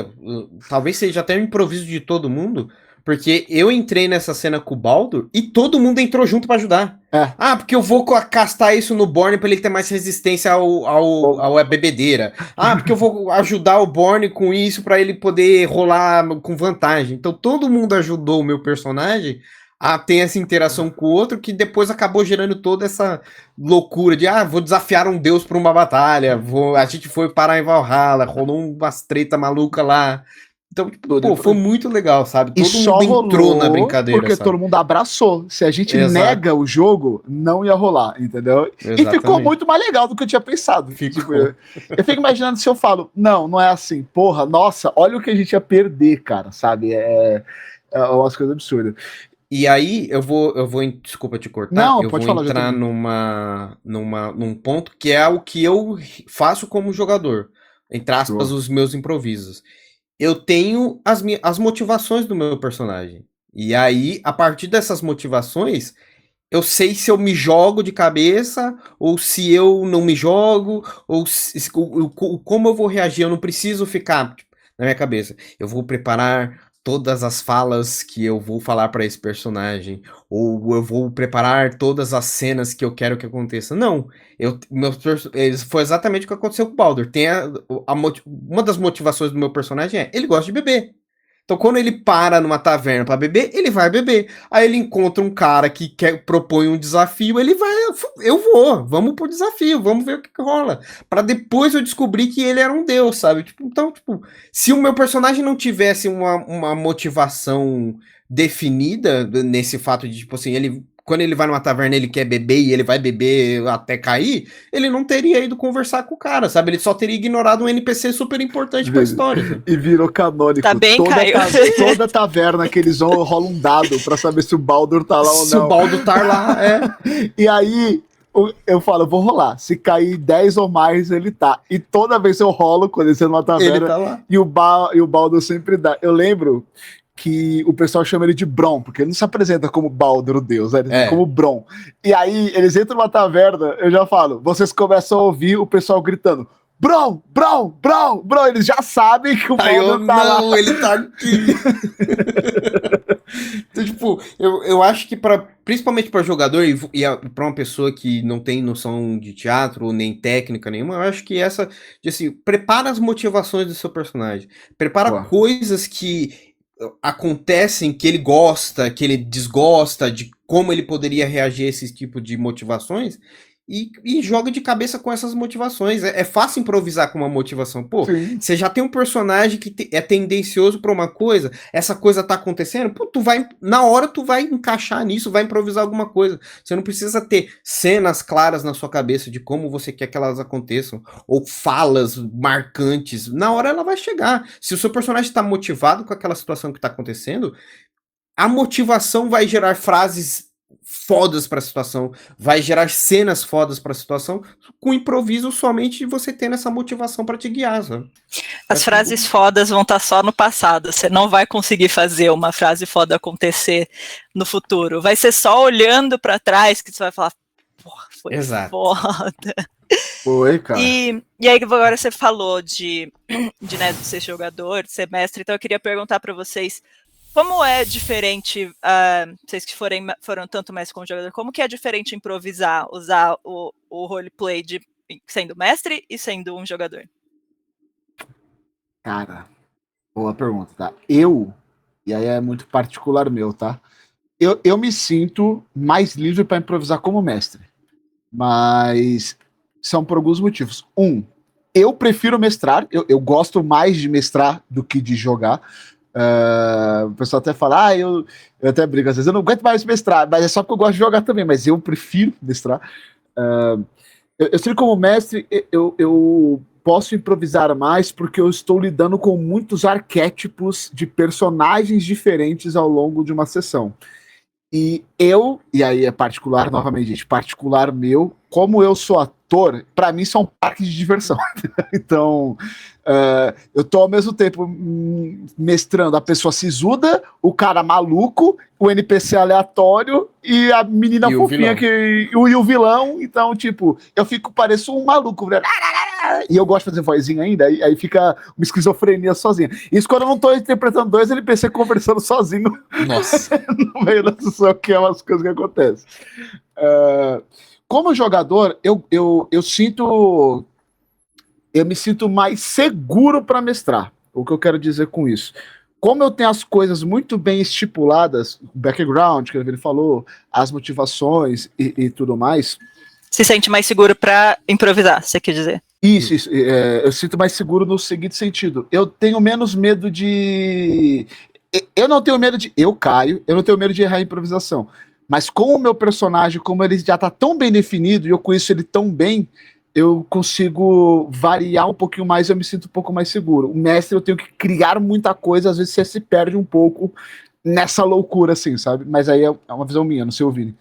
talvez seja até um improviso de todo mundo, porque eu entrei nessa cena com o Baldur e todo mundo entrou junto pra ajudar. Ah, porque eu vou castar isso no Borne pra ele ter mais resistência à bebedeira. Ah, porque eu vou ajudar o Borne com isso pra ele poder rolar com vantagem. Então todo mundo ajudou o meu personagem a ter essa interação com o outro, que depois acabou gerando toda essa loucura de, vou desafiar um deus pra uma batalha, a gente foi parar em Valhalla, rolou umas treta maluca lá. Então, pô, foi muito legal, sabe? Todo mundo entrou na brincadeira, porque sabe? Todo mundo abraçou. Se a gente nega o jogo, não ia rolar, entendeu? Exatamente. E ficou muito mais legal do que eu tinha pensado. Tipo, eu fico imaginando se eu falo, não é assim, porra, nossa, olha o que a gente ia perder, cara, sabe? É umas coisas absurdas. E aí, eu vou, desculpa te cortar, não, eu pode vou falar, entrar num ponto que é o que eu faço como jogador, entre aspas, os meus improvisos. Eu tenho as motivações do meu personagem. E aí, a partir dessas motivações, eu sei se eu me jogo de cabeça, ou se eu não me jogo, ou como eu vou reagir. Eu não preciso ficar na minha cabeça. Eu vou preparar todas as falas que eu vou falar para esse personagem, ou eu vou preparar todas as cenas que eu quero que aconteça. Não, foi exatamente o que aconteceu com o Baldur. Uma das motivações do meu personagem é, ele gosta de beber. Então, quando ele para numa taverna pra beber, ele vai beber. Aí ele encontra um cara que propõe um desafio, ele vai, vamos pro desafio, vamos ver o que rola. Pra depois eu descobrir que ele era um deus, sabe? Então, se o meu personagem não tivesse uma motivação definida nesse fato de, assim, quando ele vai numa taverna, ele quer beber e ele vai beber até cair, ele não teria ido conversar com o cara, sabe? Ele só teria ignorado um NPC super importante pra história. Sabe? E virou canônico. Tá bem, toda taverna que eles vão, rola um dado pra saber se o Baldur tá lá ou não. Se o Baldur tá lá, E aí, eu falo, vou rolar. Se cair 10 ou mais, ele tá. E toda vez eu rolo, quando ele numa taverna, ele tá lá. E o Baldur sempre dá. Eu lembro que o pessoal chama ele de Bron, porque ele não se apresenta como Baldur, o deus, né? Ele como Bron. E aí, eles entram numa taverna, eu já falo, vocês começam a ouvir o pessoal gritando, Bron, Bron, Bron, Bron, eles já sabem que o Baldur tá lá. Não, ele tá aqui. Então, eu acho que principalmente para jogador e para uma pessoa que não tem noção de teatro, nem técnica nenhuma, eu acho que assim, prepara as motivações do seu personagem. Prepara coisas que acontecem que ele gosta, que ele desgosta, de como ele poderia reagir a esse tipo de motivações e joga de cabeça com essas motivações. É fácil improvisar com uma motivação. Pô, você já tem um personagem que é tendencioso pra uma coisa, essa coisa tá acontecendo, pô, na hora tu vai encaixar nisso, vai improvisar alguma coisa. Você não precisa ter cenas claras na sua cabeça de como você quer que elas aconteçam, ou falas marcantes. Na hora ela vai chegar. Se o seu personagem tá motivado com aquela situação que tá acontecendo, a motivação vai gerar frases fodas pra situação, vai gerar cenas fodas pra situação, com improviso somente você tendo essa motivação pra te guiar, sabe? As frases fodas vão estar só no passado, você não vai conseguir fazer uma frase foda acontecer no futuro, vai ser só olhando pra trás que você vai falar, porra, foi foda. Foi, cara. E aí agora você falou de ser jogador, de ser mestre, então eu queria perguntar pra vocês, como é diferente, vocês que foram tanto mestre como jogador, como que é diferente improvisar, usar o roleplay sendo mestre e sendo um jogador? Cara, boa pergunta, tá? E aí é muito particular meu, tá? Eu me sinto mais livre para improvisar como mestre, mas são por alguns motivos. Eu prefiro mestrar, eu gosto mais de mestrar do que de jogar. O pessoal até fala, eu até brigo às vezes, eu não aguento mais mestrar, mas é só porque eu gosto de jogar também, mas eu prefiro mestrar. Eu sei como mestre, posso improvisar mais porque eu estou lidando com muitos arquétipos de personagens diferentes ao longo de uma sessão. E aí é particular, novamente, gente, particular meu, como eu sou ator, para mim são parques de diversão. Então, eu tô ao mesmo tempo mestrando a pessoa sisuda, o cara maluco, o NPC aleatório e a menina fofinha e o vilão. Então, tipo, eu pareço um maluco, né? E eu gosto de fazer vozinha ainda, aí fica uma esquizofrenia sozinha. Isso quando eu não tô interpretando dois NPC conversando sozinho. Nossa. No meio da sessão, que é umas coisas que acontecem. Como jogador, eu sinto... Eu me sinto mais seguro para mestrar. O que eu quero dizer com isso? Como eu tenho as coisas muito bem estipuladas, o background, que ele falou, as motivações e tudo mais... Se sente mais seguro para improvisar, você quer dizer? Isso, eu sinto mais seguro no seguinte sentido. Eu tenho menos medo de... Eu não tenho medo de... Eu caio, eu não tenho medo de errar a improvisação. Mas com o meu personagem, como ele já tá tão bem definido e eu conheço ele tão bem, eu consigo variar um pouquinho mais e eu me sinto um pouco mais seguro. O mestre, eu tenho que criar muita coisa, às vezes você se perde um pouco nessa loucura, assim, sabe? Mas aí é uma visão minha, não sei o Vini.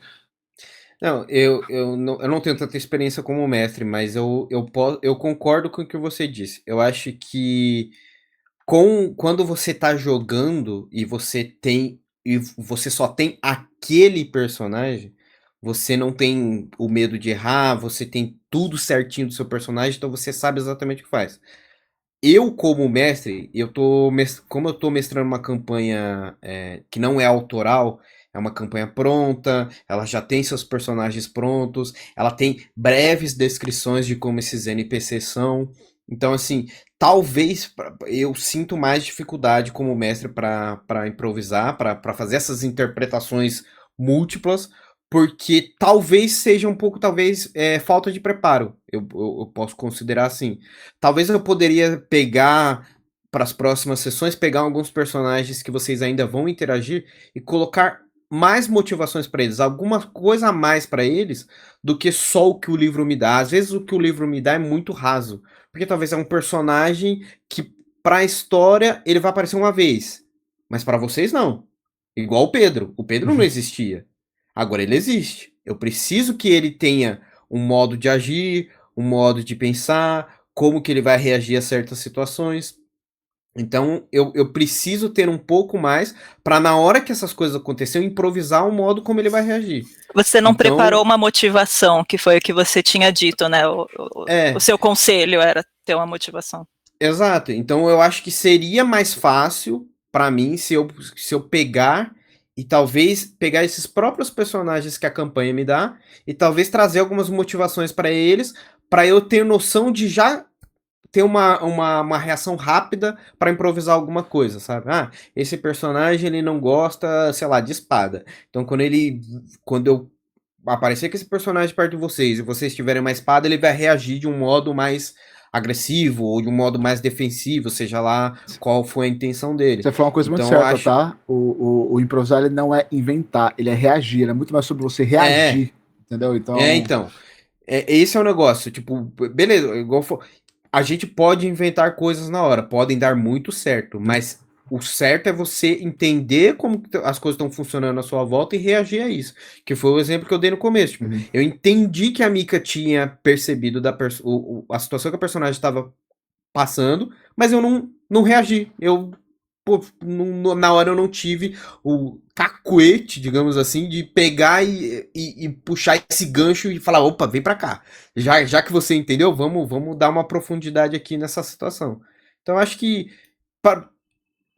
Não, eu não tenho tanta experiência como mestre, mas eu concordo com o que você disse. Eu acho que quando você tá jogando e você só tem aquele personagem, você não tem o medo de errar, você tem tudo certinho do seu personagem, então você sabe exatamente o que faz. Eu, como mestre, como eu tô mestrando uma campanha que não é autoral, é uma campanha pronta, ela já tem seus personagens prontos, ela tem breves descrições de como esses NPCs são. Então, assim, talvez eu sinto mais dificuldade como mestre para improvisar, para fazer essas interpretações múltiplas, porque talvez seja um pouco, falta de preparo. Eu posso considerar assim. Talvez eu poderia pegar para as próximas sessões, pegar alguns personagens que vocês ainda vão interagir e colocar mais motivações para eles, alguma coisa a mais para eles do que só o que o livro me dá. Às vezes o que o livro me dá é muito raso, porque talvez é um personagem que para a história ele vai aparecer uma vez, mas para vocês não. Igual o Pedro. O Pedro não existia. Agora ele existe. Eu preciso que ele tenha um modo de agir, um modo de pensar, como que ele vai reagir a certas situações. Então, eu preciso ter um pouco mais para na hora que essas coisas acontecerem, improvisar um modo como ele vai reagir. Você não preparou uma motivação, que foi o que você tinha dito, né? O seu conselho era ter uma motivação. Exato. Então, eu acho que seria mais fácil para mim se eu pegar e talvez pegar esses próprios personagens que a campanha me dá e talvez trazer algumas motivações para eles, para eu ter noção de já ter uma reação rápida para improvisar alguma coisa, sabe? Ah, esse personagem ele não gosta, sei lá, de espada. Então quando eu aparecer com esse personagem perto de vocês e vocês tiverem uma espada, ele vai reagir de um modo mais agressivo ou de um modo mais defensivo, seja lá qual foi a intenção dele. Você falou uma coisa muito certa, tá? O improvisar ele não é inventar, ele é reagir, ele é muito mais sobre você reagir, entendeu? Então, esse é o negócio, tipo, beleza, igual a gente pode inventar coisas na hora, podem dar muito certo, mas o certo é você entender como as coisas estão funcionando à sua volta e reagir a isso. Que foi o exemplo que eu dei no começo. Tipo, eu entendi que a Mika tinha percebido a situação que a personagem estava passando, mas eu não reagi. Na hora eu não tive o cacuete, digamos assim, de pegar e puxar esse gancho e falar, opa, vem pra cá. Já que você entendeu, vamos dar uma profundidade aqui nessa situação. Então eu acho que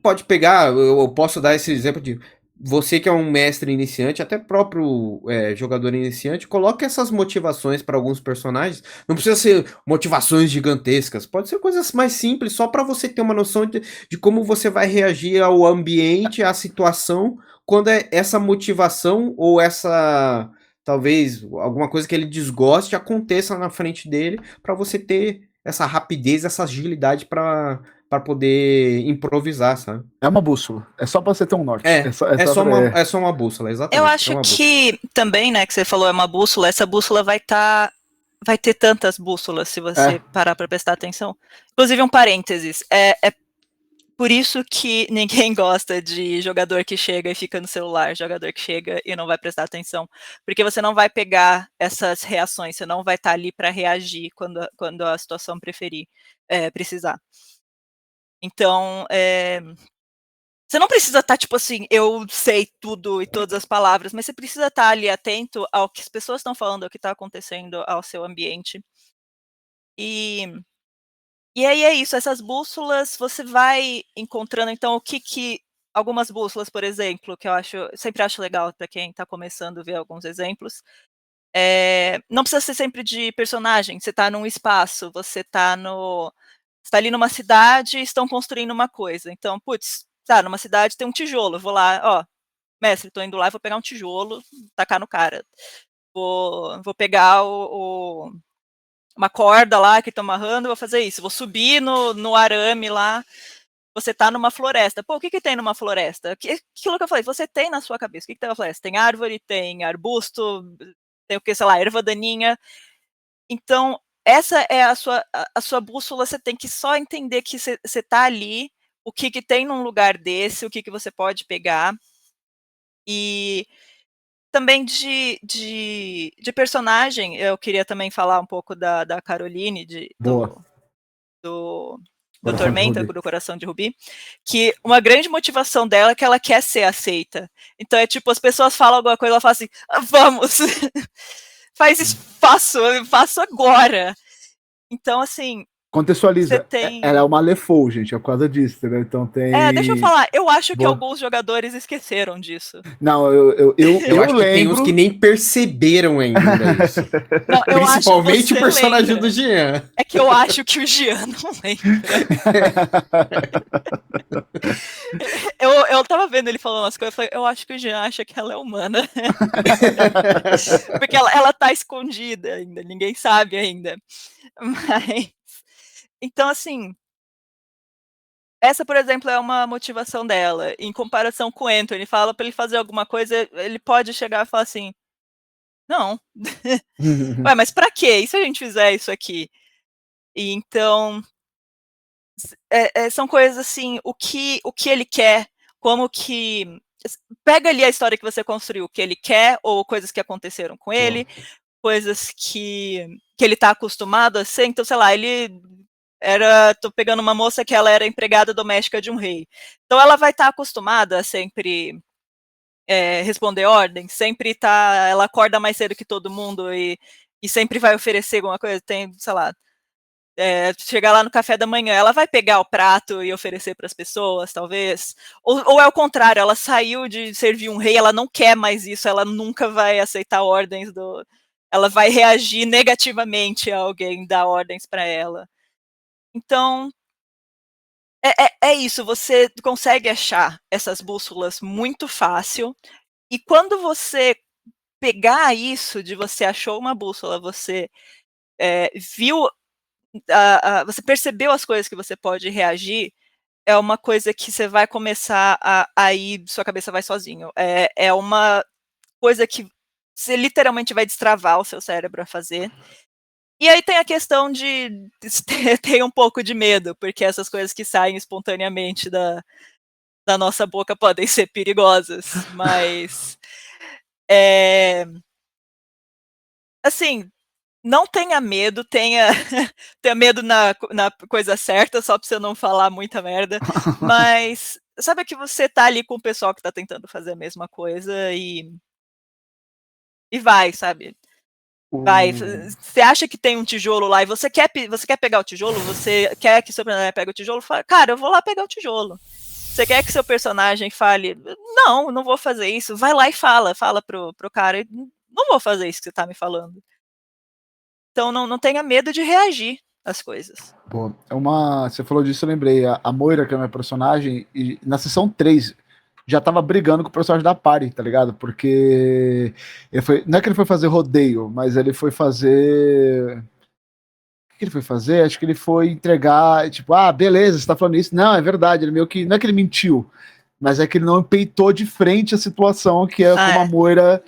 pode pegar, eu posso dar esse exemplo de você que é um mestre iniciante, até próprio jogador iniciante, coloque essas motivações para alguns personagens. Não precisa ser motivações gigantescas, pode ser coisas mais simples, só para você ter uma noção de como você vai reagir ao ambiente, à situação, quando essa motivação ou essa, talvez, alguma coisa que ele desgoste aconteça na frente dele, para você ter essa rapidez, essa agilidade para poder improvisar, sabe? É uma bússola. É só pra você ter um norte. É só uma bússola, exatamente. Eu acho que também, né, que você falou, é uma bússola, essa bússola vai estar vai ter tantas bússolas se você parar para prestar atenção. Inclusive, um parênteses, é por isso que ninguém gosta de jogador que chega e fica no celular, jogador que chega e não vai prestar atenção, porque você não vai pegar essas reações, você não vai estar ali para reagir quando a situação precisar. Então, você não precisa estar, tipo assim, eu sei tudo e todas as palavras, mas você precisa estar ali atento ao que as pessoas estão falando, ao que está acontecendo ao seu ambiente. E aí é isso, essas bússolas você vai encontrando, então, o que algumas bússolas, por exemplo, que eu sempre acho legal para quem está começando a ver alguns exemplos, não precisa ser sempre de personagem, você está num espaço, você está ali numa cidade e estão construindo uma coisa, então, putz, tá, numa cidade tem um tijolo, eu vou lá, ó, mestre, tô indo lá, vou pegar um tijolo, tacar no cara. Vou pegar uma corda lá que tô amarrando, vou fazer isso. Vou subir no arame lá, você tá numa floresta. Pô, o que tem numa floresta? Aquilo que eu falei, você tem na sua cabeça. O que tem na floresta? Tem árvore, tem arbusto, tem o que, sei lá, erva daninha. Então, essa é a sua bússola, você tem que só entender que você tá ali, o que tem num lugar desse, o que você pode pegar. E também de personagem, eu queria também falar um pouco da Caroline, do Tormenta, do Coração de Rubi, que uma grande motivação dela é que ela quer ser aceita. Então é tipo, as pessoas falam alguma coisa, ela fala assim, vamos, faz isso, faço agora. Então, assim, contextualiza, ela é uma Lefou, gente, é por causa disso, entendeu? Então tem... deixa eu falar, eu acho que alguns jogadores esqueceram disso. Não, eu acho lembro... que tem uns que nem perceberam ainda isso. Não, principalmente o personagem do Jean. É que eu acho que o Jean não lembra. eu tava vendo ele falando umas coisas, eu falei, eu acho que o Jean acha que ela é humana. Porque ela tá escondida ainda, ninguém sabe ainda. Mas... Então, assim, essa, por exemplo, é uma motivação dela. Em comparação com o Anthony, fala pra ele fazer alguma coisa, ele pode chegar e falar assim, não. Ué, mas pra quê? E se a gente fizer isso aqui? E então, são coisas assim, o que ele quer, como que... Pega ali a história que você construiu, o que ele quer, ou coisas que aconteceram com ele, coisas que ele tá acostumado a ser. Então, sei lá, tô pegando uma moça que ela era empregada doméstica de um rei. Então ela vai estar acostumada a sempre responder ordens, sempre ela acorda mais cedo que todo mundo e sempre vai oferecer alguma coisa, tem, sei lá, chegar lá no café da manhã, ela vai pegar o prato e oferecer para as pessoas, talvez, ou é o contrário, ela saiu de servir um rei, ela não quer mais isso, ela nunca vai aceitar ordens ela vai reagir negativamente a alguém dar ordens para ela. Então, é isso, você consegue achar essas bússolas muito fácil, e quando você pegar isso, de você achou uma bússola, você viu, você percebeu as coisas que você pode reagir, é uma coisa que você vai começar a ir, sua cabeça vai sozinho. É uma coisa que você literalmente vai destravar o seu cérebro a fazer. E aí tem a questão de ter um pouco de medo, porque essas coisas que saem espontaneamente da nossa boca podem ser perigosas, mas assim, não tenha medo, tenha medo na coisa certa, só pra você não falar muita merda, mas sabe que você tá ali com o pessoal que tá tentando fazer a mesma coisa e vai, sabe? Vai, você acha que tem um tijolo lá e você quer pegar o tijolo, você quer que seu personagem pegue o tijolo, fala, cara, eu vou lá pegar o tijolo. Você quer que seu personagem fale, não vou fazer isso, vai lá e fala pro cara, não vou fazer isso que você tá me falando. Então não tenha medo de reagir às coisas. Pô, você falou disso, eu lembrei, a Moira, que é a minha personagem, e na sessão 3, já tava brigando com o personagem da party, tá ligado? Porque não é que ele foi fazer rodeio, mas ele foi fazer... O que ele foi fazer? Acho que ele foi entregar, tipo, beleza, você tá falando isso. Não, é verdade, ele meio que... Não é que ele mentiu, mas é que ele não peitou de frente a situação, que é como a Moira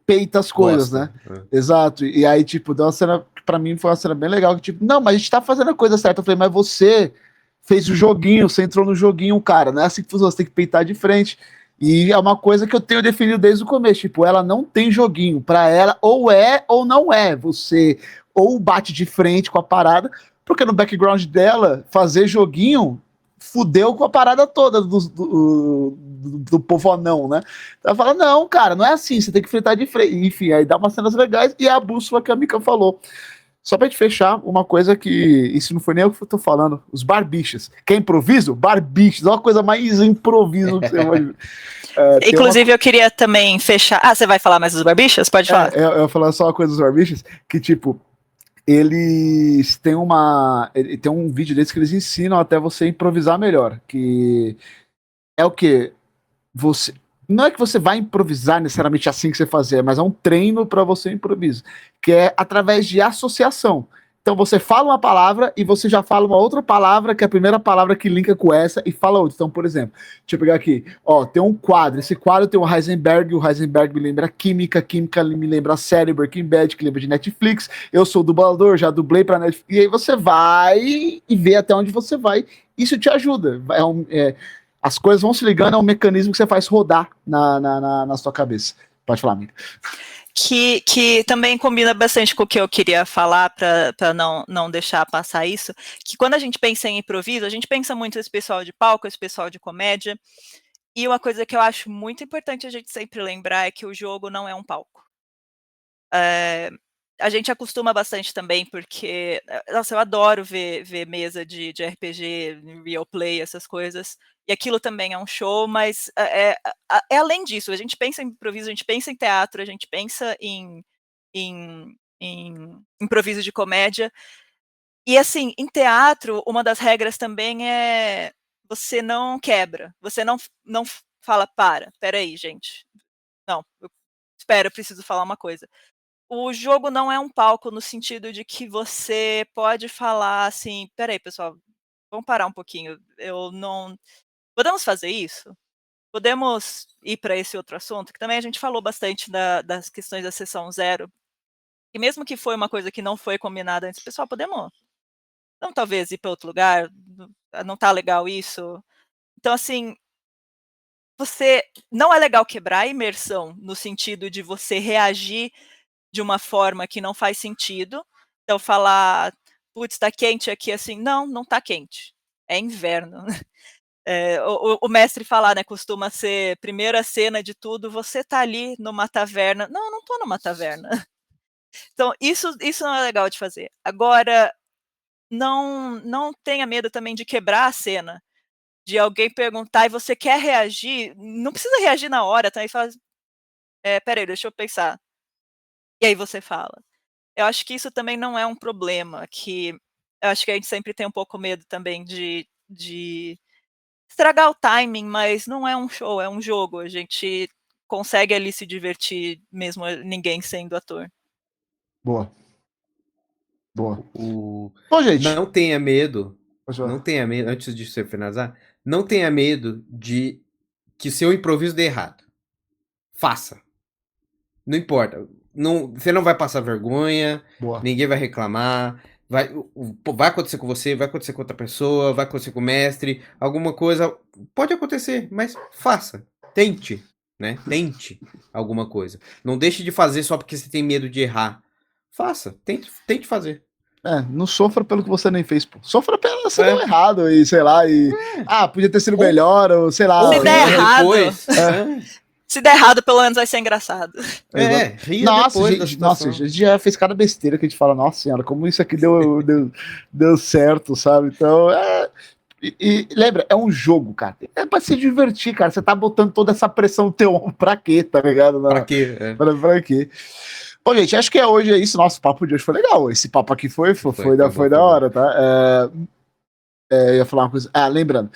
peita as coisas, né? Exato. E aí, tipo, deu uma cena... que pra mim foi uma cena bem legal, que tipo, não, mas a gente tá fazendo a coisa certa. Eu falei, mas você fez o joguinho, você entrou no joguinho, cara, não é assim que funciona, você tem que peitar de frente. E é uma coisa que eu tenho definido desde o começo, tipo, ela não tem joguinho, pra ela ou é ou não é, você ou bate de frente com a parada, porque no background dela, fazer joguinho fudeu com a parada toda do povo anão, né? Ela fala, não, cara, não é assim, você tem que enfrentar de frente. Enfim, aí dá umas cenas legais e é a bússola que a Mika falou. Só pra gente fechar, uma coisa que isso não foi nem eu que tô falando, os barbichas. Quer improviso? Barbichas, é uma coisa mais improviso que você pode... Inclusive, eu queria também fechar... Ah, você vai falar mais dos barbichas? Pode falar. Eu ia falar só uma coisa dos barbichas, que tipo, eles têm tem um vídeo deles que eles ensinam até você improvisar melhor, que é o que você não é que você vai improvisar necessariamente assim que você fazer, mas é um treino para você improvisar, que é através de associação. Então você fala uma palavra e você já fala uma outra palavra, que é a primeira palavra que linka com essa, e fala outra. Então, por exemplo, deixa eu pegar aqui, ó, tem um quadro, esse quadro tem o Heisenberg me lembra química, química me lembra série, Breaking Bad, que lembra de Netflix, eu sou dublador, já dublei pra Netflix, e aí você vai e vê até onde você vai, isso te ajuda, as coisas vão se ligando, é um mecanismo que você faz rodar na sua cabeça. Pode falar, amiga. Que também combina bastante com o que eu queria falar, para não deixar passar isso, que quando a gente pensa em improviso, a gente pensa muito esse pessoal de palco, esse pessoal de comédia, e uma coisa que eu acho muito importante a gente sempre lembrar é que o jogo não é um palco. A gente acostuma bastante também, porque, nossa, eu adoro ver mesa de RPG, real play, essas coisas, e aquilo também é um show, mas é além disso, a gente pensa em improviso, a gente pensa em teatro, a gente pensa em improviso de comédia, e assim, em teatro, uma das regras também é você não quebra, você não fala, espera aí, gente, não, espera, eu preciso falar uma coisa. O jogo não é um palco no sentido de que você pode falar assim: "Espera aí pessoal, vamos parar um pouquinho, eu não podemos fazer isso? Podemos ir para esse outro assunto?", que também a gente falou bastante das questões da sessão zero, e mesmo que foi uma coisa que não foi combinada antes: "Pessoal, podemos não talvez ir para outro lugar? Não tá legal isso?". Então assim, você não é legal quebrar a imersão, no sentido de você reagir de uma forma que não faz sentido. Então falar: "Putz, tá quente aqui", assim, não tá quente, é inverno. O mestre falar, né, costuma ser primeira cena de tudo, você tá ali numa taverna, não tô numa taverna. Então isso não é legal de fazer. Agora, não tenha medo também de quebrar a cena, de alguém perguntar e você quer reagir, não precisa reagir na hora, tá, e fala: "Espera aí, deixa eu pensar", e aí você fala. Eu acho que isso também não é um problema, que eu acho que a gente sempre tem um pouco medo também de estragar o timing, mas não é um show, é um jogo, a gente consegue ali se divertir mesmo ninguém sendo ator. Boa. Boa. Bom, gente. Não tenha medo, antes de você finalizar, não tenha medo de que seu improviso dê errado. Faça. Não importa. Você não vai passar vergonha, Boa. ninguém vai reclamar. Vai acontecer com você, vai acontecer com outra pessoa, vai acontecer com o mestre, alguma coisa. Pode acontecer, mas faça. Tente, né? Tente alguma coisa. Não deixe de fazer só porque você tem medo de errar. Faça, tente fazer. Não sofra pelo que você nem fez, pô. Sofra pelo que você deu errado e sei lá, podia ter sido melhor, ou sei lá. Se der errado, depois. se der errado, pelo menos vai ser engraçado. Ria depois da situação. Nossa, a gente já fez cada besteira que a gente fala, nossa senhora, como isso aqui deu certo, sabe? Então, e lembra, é um jogo, cara. É pra se divertir, cara. Você tá botando toda essa pressão no teu ombro pra quê, tá ligado? Pra quê? Pra quê? Bom, gente, acho que hoje é isso. Nosso papo de hoje foi legal. Esse papo aqui foi da hora, tá? Eu ia falar uma coisa. Lembrando,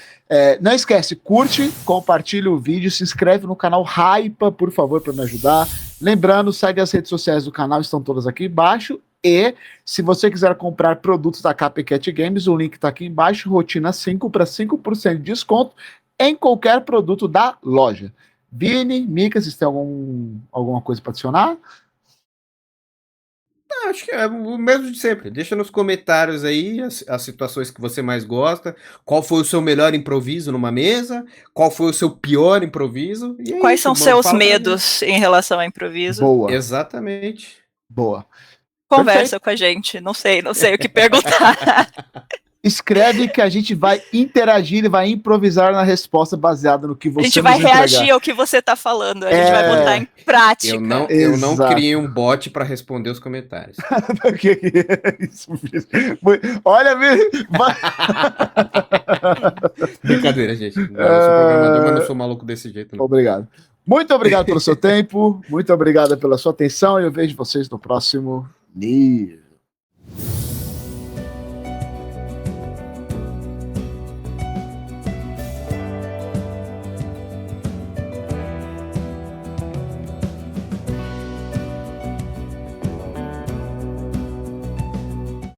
não esquece, curte, compartilha o vídeo, se inscreve no canal Hypa, por favor, para me ajudar. Lembrando, segue as redes sociais do canal, estão todas aqui embaixo. E se você quiser comprar produtos da Copycat Games, o link está aqui embaixo, rotina 5 para 5% de desconto em qualquer produto da loja. Vini, Mika, vocês têm alguma coisa para adicionar? Acho que é o mesmo de sempre. Deixa nos comentários aí as situações que você mais gosta. Qual foi o seu melhor improviso numa mesa? Qual foi o seu pior improviso? E é Quais isso, são mano, seus fala pra mim. medos em relação ao improviso? Boa, Exatamente. boa. Conversa com a gente. Não sei o que perguntar. Escreve que a gente vai interagir e vai improvisar na resposta baseada no que você A gente vai nos entregar. reagir ao que você tá falando. A gente vai botar em prática. Eu não Exato. criei um bot pra responder os comentários. Que é isso, bicho? Olha, Brincadeira, gente. Não, eu sou programador, mas não sou maluco desse jeito. Não. Obrigado. Muito obrigado pelo seu tempo. Muito obrigado pela sua atenção. E eu vejo vocês no próximo nível.